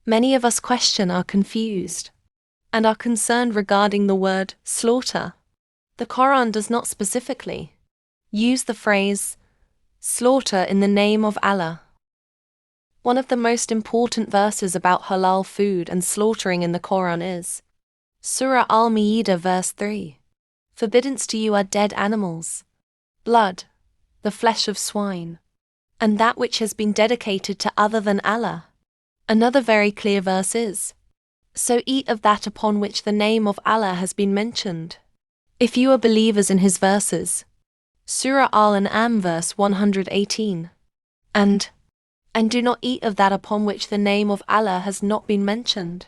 Many of us question, are confused, and are concerned regarding the word slaughter. The Quran does not specifically use the phrase slaughter in the name of Allah. One of the most important verses about halal food and slaughtering in the Quran is Surah Al-Ma'idah verse 3. Forbiddance to you are dead animals, blood, the flesh of swine, and that which has been dedicated to other than Allah. Another very clear verse is, so eat of that upon which the name of Allah has been mentioned, if you are believers in his verses. Surah Al-An'am verse 118. And do not eat of that upon which the name of Allah has not been mentioned.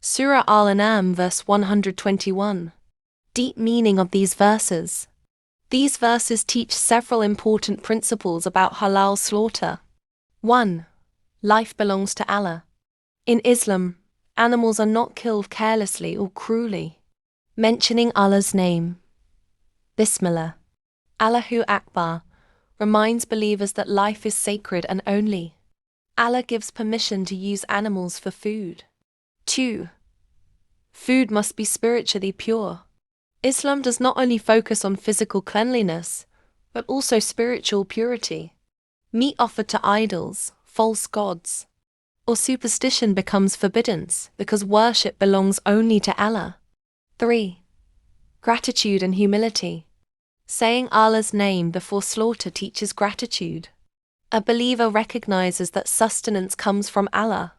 Surah Al-An'am verse 121. Deep meaning of these verses. These verses teach several important principles about halal slaughter. 1. Life belongs to Allah. In Islam, animals are not killed carelessly or cruelly. Mentioning Allah's name, Bismillah, Allahu Akbar, reminds believers that life is sacred and only Allah gives permission to use animals for food. 2. Food must be spiritually pure. Islam does not only focus on physical cleanliness, but also spiritual purity. Meat offered to idols, false gods, or superstition becomes forbidden because worship belongs only to Allah. 3. Gratitude and humility. Saying Allah's name before slaughter teaches gratitude. A believer recognizes that sustenance comes from Allah,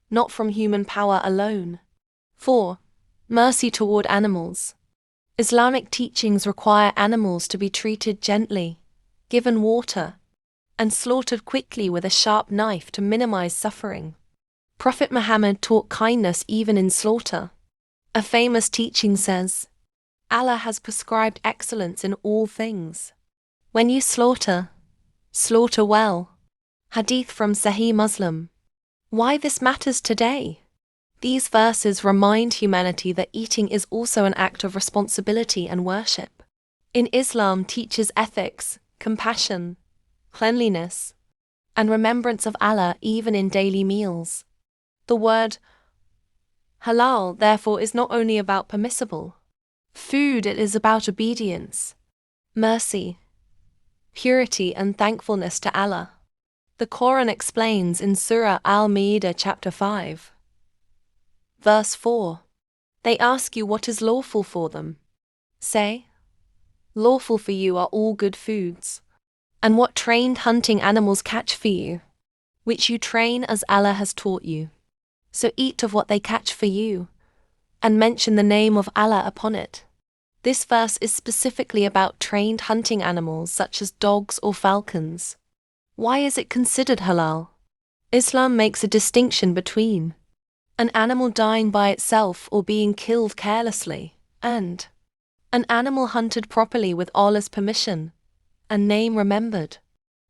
not from human power alone. 4. Mercy toward animals. Islamic teachings require animals to be treated gently, given water, and slaughtered quickly with a sharp knife to minimize suffering. Prophet Muhammad taught kindness even in slaughter. A famous teaching says, Allah has prescribed excellence in all things. When you slaughter, slaughter well. Hadith from Sahih Muslim. Why this matters today? These verses remind humanity that eating is also an act of responsibility and worship. In Islam teaches ethics, compassion, cleanliness, and remembrance of Allah even in daily meals. The word halal, therefore, is not only about permissible food, it is about obedience, mercy, purity, and thankfulness to Allah. The Quran explains in Surah Al-Ma'idah chapter 5, verse 4, they ask you what is lawful for them. Say, lawful for you are all good foods, and what trained hunting animals catch for you, which you train as Allah has taught you. So eat of what they catch for you, and mention the name of Allah upon it. This verse is specifically about trained hunting animals such as dogs or falcons. Why is it considered halal? Islam makes a distinction between an animal dying by itself or being killed carelessly, and an animal hunted properly with Allah's permission and name remembered.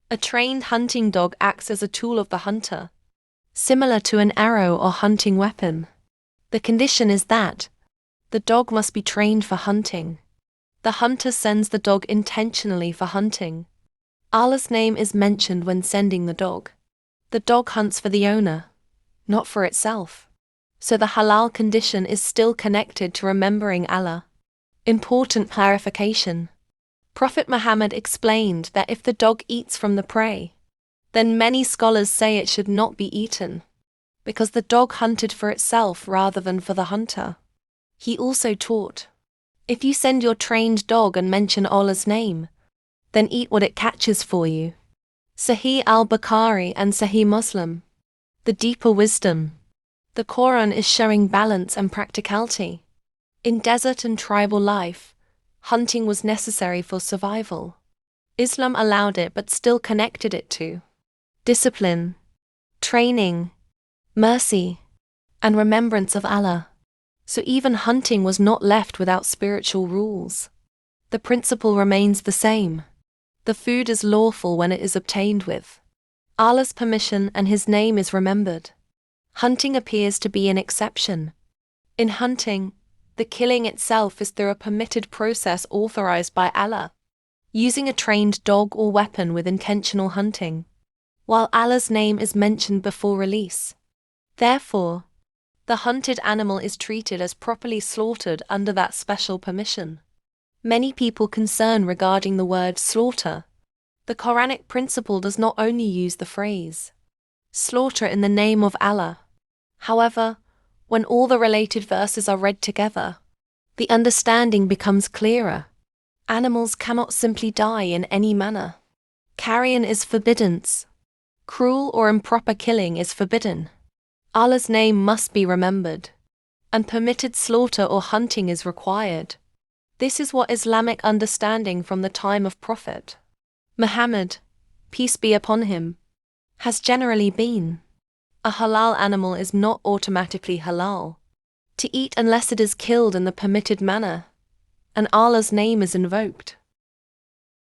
A trained hunting dog acts as a tool of the hunter, similar to an arrow or hunting weapon. The condition is that the dog must be trained for hunting. The hunter sends the dog intentionally for hunting. Allah's name is mentioned when sending the dog. The dog hunts for the owner, not for itself. So the halal condition is still connected to remembering Allah. Important clarification. Prophet Muhammad explained that if the dog eats from the prey, then many scholars say it should not be eaten, because the dog hunted for itself rather than for the hunter. He also taught, if you send your trained dog and mention Allah's name, then eat what it catches for you. Sahih al-Bukhari and Sahih Muslim. The deeper wisdom. The Quran is showing balance and practicality. In desert and tribal life, hunting was necessary for survival. Islam allowed it but still connected it to discipline, training, mercy, and remembrance of Allah. So even hunting was not left without spiritual rules. The principle remains the same. The food is lawful when it is obtained with Allah's permission and His name is remembered. Hunting appears to be an exception. In hunting, the killing itself is through a permitted process authorized by Allah, using a trained dog or weapon with intentional hunting, while Allah's name is mentioned before release. Therefore, the hunted animal is treated as properly slaughtered under that special permission. Many people concern regarding the word slaughter. The Quranic principle does not only use the phrase slaughter in the name of Allah. However, when all the related verses are read together, the understanding becomes clearer. Animals cannot simply die in any manner. Carrion is forbidden. Cruel or improper killing is forbidden. Allah's name must be remembered. And permitted slaughter or hunting is required. This is what Islamic understanding from the time of Prophet Muhammad, peace be upon him, has generally been. A halal animal is not automatically halal to eat unless it is killed in the permitted manner, and Allah's name is invoked.